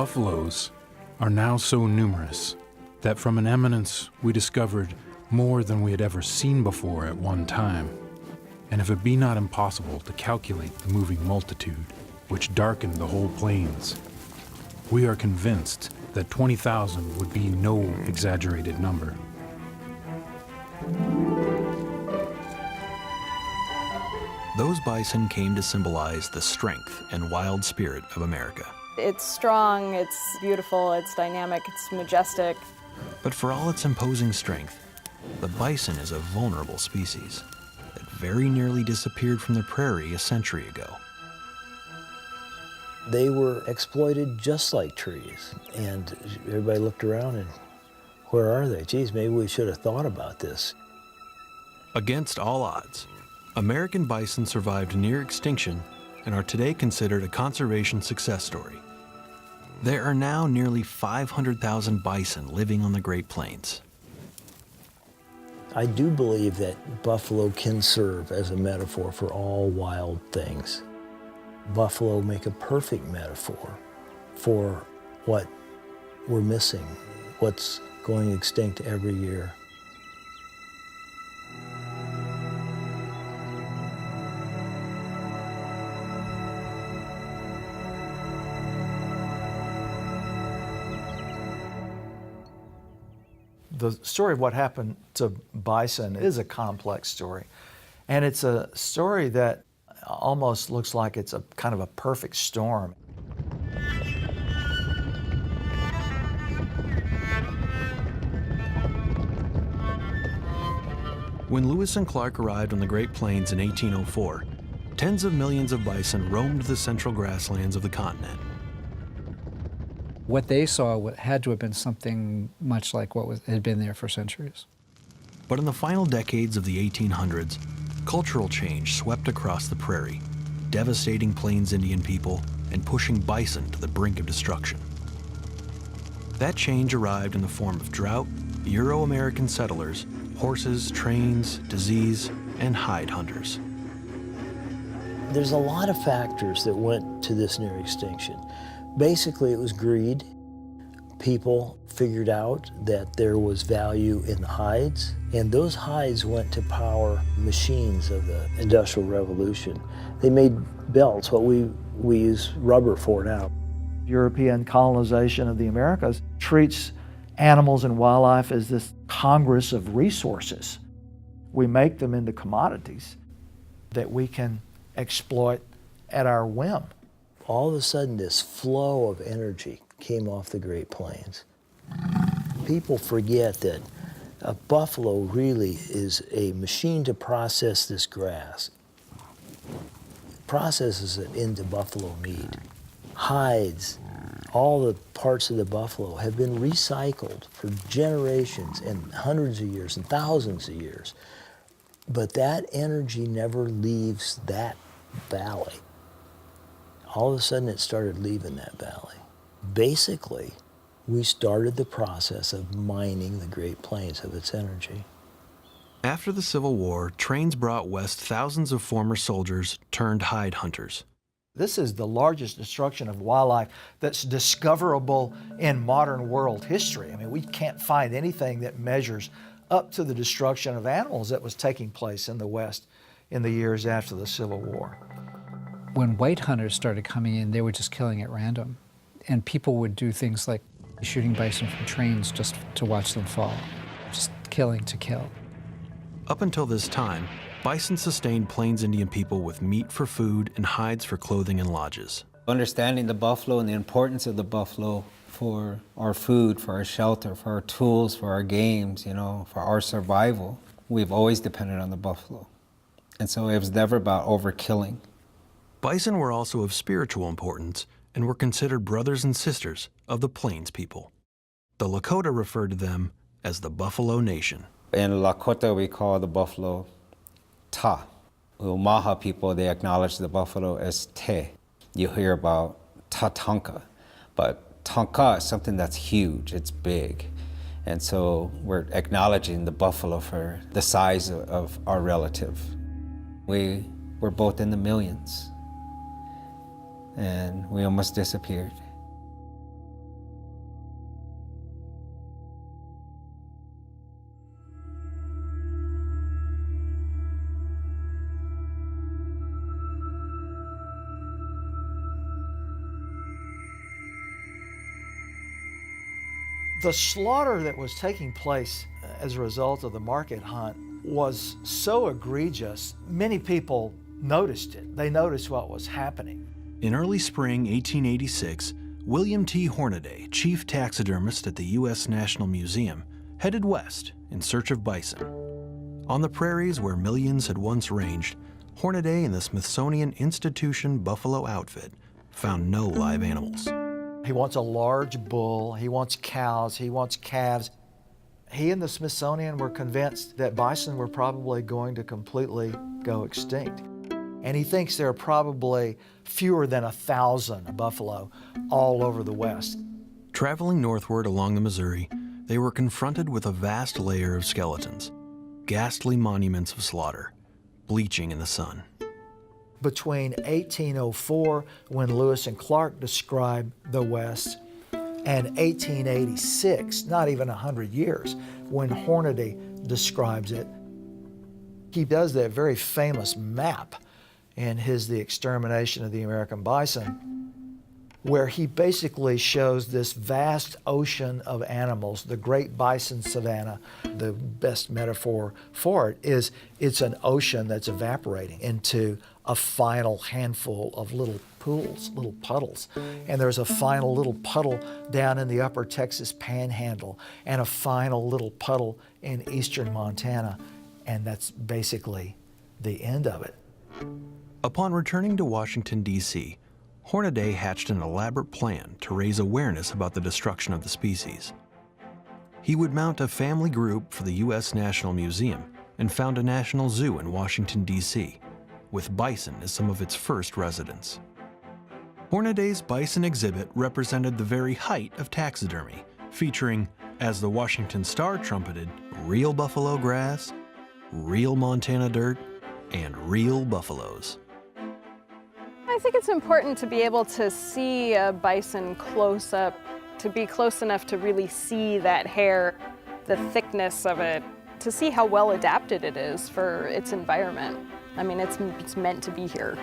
Buffaloes are now so numerous that from an eminence we discovered more than we had ever seen before at one time. And if it be not impossible to calculate the moving multitude which darkened the whole plains, we are convinced that 20,000 would be no exaggerated number. Those bison came to symbolize the strength and wild spirit of America. It's strong, it's beautiful, it's dynamic, it's majestic. But for all its imposing strength, the bison is a vulnerable species that very nearly disappeared from the prairie a century ago. They were exploited just like trees, and everybody looked around and, where are they? Geez, maybe we should have thought about this. Against all odds, American bison survived near extinction and are today considered a conservation success story. There are now nearly 500,000 bison living on the Great Plains. I do believe that buffalo can serve as a metaphor for all wild things. Buffalo make a perfect metaphor for what we're missing, what's going extinct every year. The story of what happened to bison is a complex story. And it's a story that almost looks like it's a kind of a perfect storm. When Lewis and Clark arrived on the Great Plains in 1804, tens of millions of bison roamed the central grasslands of the continent. What they saw had to have been something much like what had been there for centuries. But in the final decades of the 1800s, cultural change swept across the prairie, devastating Plains Indian people and pushing bison to the brink of destruction. That change arrived in the form of drought, Euro-American settlers, horses, trains, disease, and hide hunters. There's a lot of factors that went to this near extinction. Basically, it was greed. People figured out that there was value in the hides, and those hides went to power machines of the Industrial Revolution. They made belts, what we use rubber for now. European colonization of the Americas treats animals and wildlife as this congress of resources. We make them into commodities that we can exploit at our whim. All of a sudden, this flow of energy came off the Great Plains. People forget that a buffalo really is a machine to process this grass. Processes it into buffalo meat. Hides, all the parts of the buffalo have been recycled for generations and hundreds of years and thousands of years. But that energy never leaves that valley. All of a sudden it started leaving that valley. Basically, we started the process of mining the Great Plains of its energy. After the Civil War, trains brought west thousands of former soldiers turned hide hunters. This is the largest destruction of wildlife that's discoverable in modern world history. I mean, we can't find anything that measures up to the destruction of animals that was taking place in the West in the years after the Civil War. When white hunters started coming in, they were just killing at random. And people would do things like shooting bison from trains just to watch them fall, just killing to kill. Up until this time, bison sustained Plains Indian people with meat for food and hides for clothing and lodges. Understanding the buffalo and the importance of the buffalo for our food, for our shelter, for our tools, for our games, for our survival, we've always depended on the buffalo. And so it was never about overkilling. Bison were also of spiritual importance and were considered brothers and sisters of the Plains people. The Lakota referred to them as the Buffalo Nation. In Lakota, we call the buffalo Ta. Umaha people, they acknowledge the buffalo as Te. You hear about Tatanka, but Tanka is something that's huge, it's big. And so we're acknowledging the buffalo for the size of our relative. We were both in the millions, and we almost disappeared. The slaughter that was taking place as a result of the market hunt was so egregious, many people noticed it. They noticed what was happening. In early spring 1886, William T. Hornaday, chief taxidermist at the U.S. National Museum, headed west in search of bison. On the prairies where millions had once ranged, Hornaday and the Smithsonian Institution buffalo outfit found no live animals. He wants a large bull, he wants cows, he wants calves. He and the Smithsonian were convinced that bison were probably going to completely go extinct. And he thinks there are probably fewer than 1,000 buffalo all over the West. Traveling northward along the Missouri, they were confronted with a vast layer of skeletons, ghastly monuments of slaughter, bleaching in the sun. Between 1804, when Lewis and Clark described the West, and 1886, not even 100 years, when Hornaday describes it, he does that very famous map in his The Extermination of the American Bison, where he basically shows this vast ocean of animals, the Great Bison Savanna. The best metaphor for it is it's an ocean that's evaporating into a final handful of little pools, little puddles. And there's a final little puddle down in the upper Texas Panhandle and a final little puddle in eastern Montana. And that's basically the end of it. Upon returning to Washington, D.C., Hornaday hatched an elaborate plan to raise awareness about the destruction of the species. He would mount a family group for the U.S. National Museum and found a national zoo in Washington, D.C., with bison as some of its first residents. Hornaday's bison exhibit represented the very height of taxidermy, featuring, as the Washington Star trumpeted, real buffalo grass, real Montana dirt, and real buffaloes. I think it's important to be able to see a bison close up, to be close enough to really see that hair, the thickness of it, to see how well adapted it is for its environment. I mean, it's meant to be here.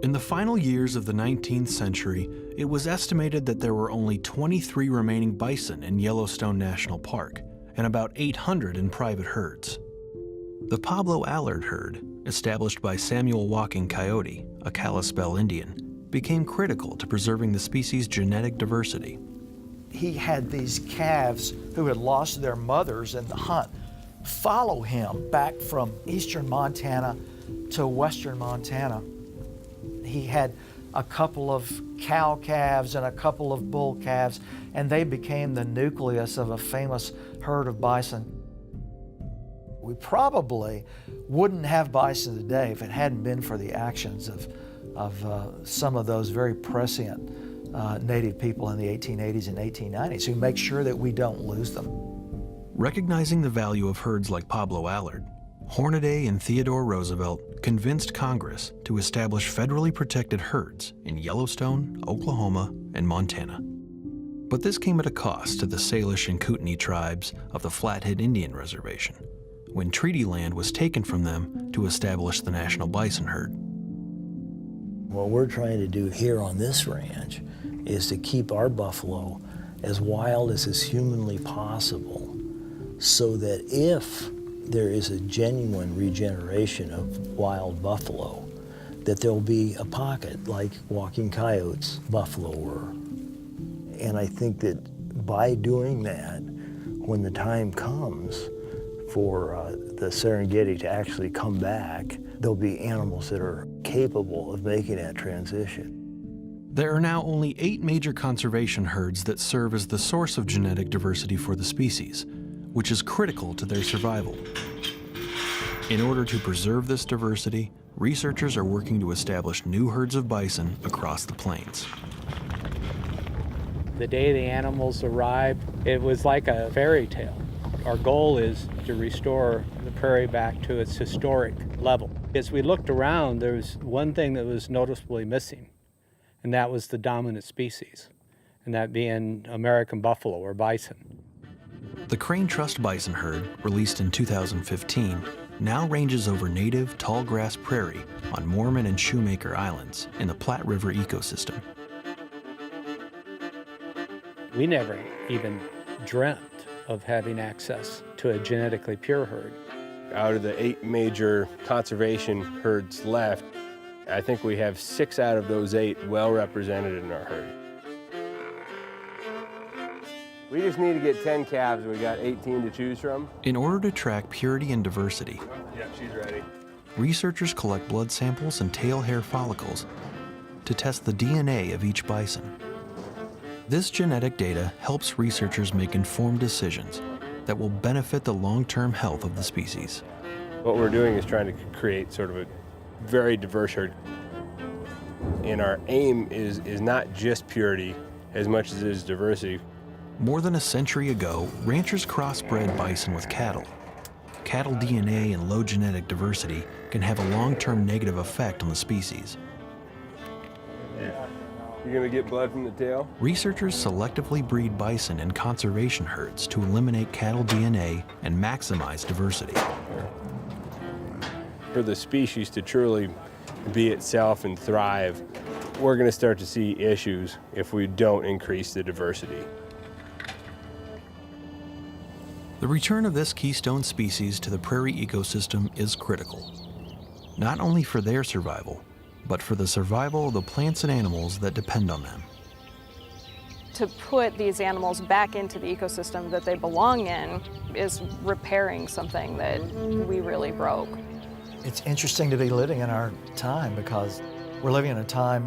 In the final years of the 19th century, it was estimated that there were only 23 remaining bison in Yellowstone National Park and about 800 in private herds. The Pablo Allard herd, established by Samuel Walking Coyote, a Kalispel Indian, became critical to preserving the species' genetic diversity. He had these calves who had lost their mothers in the hunt follow him back from eastern Montana to western Montana. He had a couple of cow calves and a couple of bull calves, and they became the nucleus of a famous herd of bison. We probably wouldn't have bison today if it hadn't been for the actions of some of those very prescient Native people in the 1880s and 1890s who make sure that we don't lose them. Recognizing the value of herds like Pablo Allard, Hornaday and Theodore Roosevelt convinced Congress to establish federally protected herds in Yellowstone, Oklahoma, and Montana. But this came at a cost to the Salish and Kootenai tribes of the Flathead Indian Reservation, when treaty land was taken from them to establish the national bison herd. What we're trying to do here on this ranch is to keep our buffalo as wild as is humanly possible, so that if there is a genuine regeneration of wild buffalo, that there'll be a pocket like Walking Coyote's buffalo were. And I think that by doing that, when the time comes for the Serengeti to actually come back, there'll be animals that are capable of making that transition. There are now only 8 major conservation herds that serve as the source of genetic diversity for the species, which is critical to their survival. In order to preserve this diversity, researchers are working to establish new herds of bison across the plains. The day the animals arrived, it was like a fairy tale. Our goal is to restore the prairie back to its historic level. As we looked around, there was one thing that was noticeably missing, and that was the dominant species, and that being American buffalo or bison. The Crane Trust bison herd, released in 2015, now ranges over native tall grass prairie on Mormon and Shoemaker Islands in the Platte River ecosystem. We never even dreamt of having access to a genetically pure herd. Out of the 8 major conservation herds left, I think we have 6 out of those 8 well represented in our herd. We just need to get 10 calves. We got 18 to choose from. In order to track purity and diversity, Yeah, she's ready. researchers collect blood samples and tail hair follicles to test the DNA of each bison. This genetic data helps researchers make informed decisions that will benefit the long-term health of the species. What we're doing is trying to create sort of a very diverse herd. And our aim is not just purity as much as it is diversity. More than a century ago, ranchers crossbred bison with cattle. Cattle DNA and low genetic diversity can have a long-term negative effect on the species. You're gonna get blood from the tail? Researchers selectively breed bison in conservation herds to eliminate cattle DNA and maximize diversity. For the species to truly be itself and thrive, we're gonna start to see issues if we don't increase the diversity. The return of this keystone species to the prairie ecosystem is critical, not only for their survival, but for the survival of the plants and animals that depend on them. To put these animals back into the ecosystem that they belong in is repairing something that we really broke. It's interesting to be living in our time because we're living in a time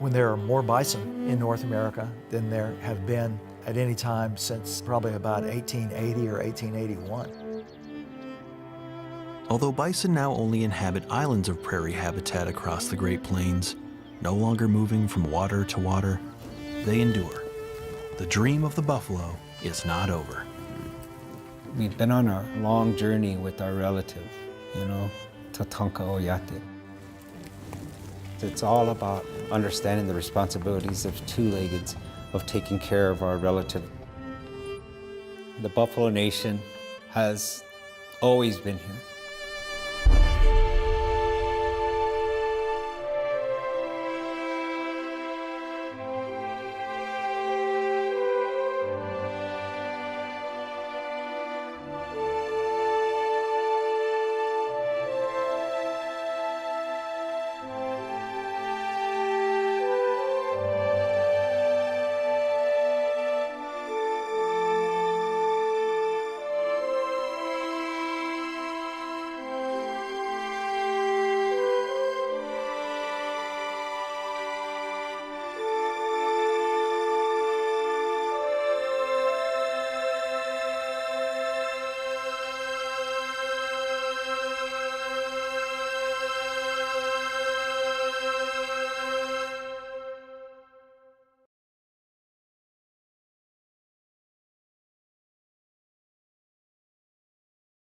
when there are more bison in North America than there have been at any time since probably about 1880 or 1881. Although bison now only inhabit islands of prairie habitat across the Great Plains, no longer moving from water to water, they endure. The dream of the buffalo is not over. We've been on a long journey with our relative, Tatanka Oyate. It's all about understanding the responsibilities of two-leggeds, of taking care of our relative. The Buffalo Nation has always been here.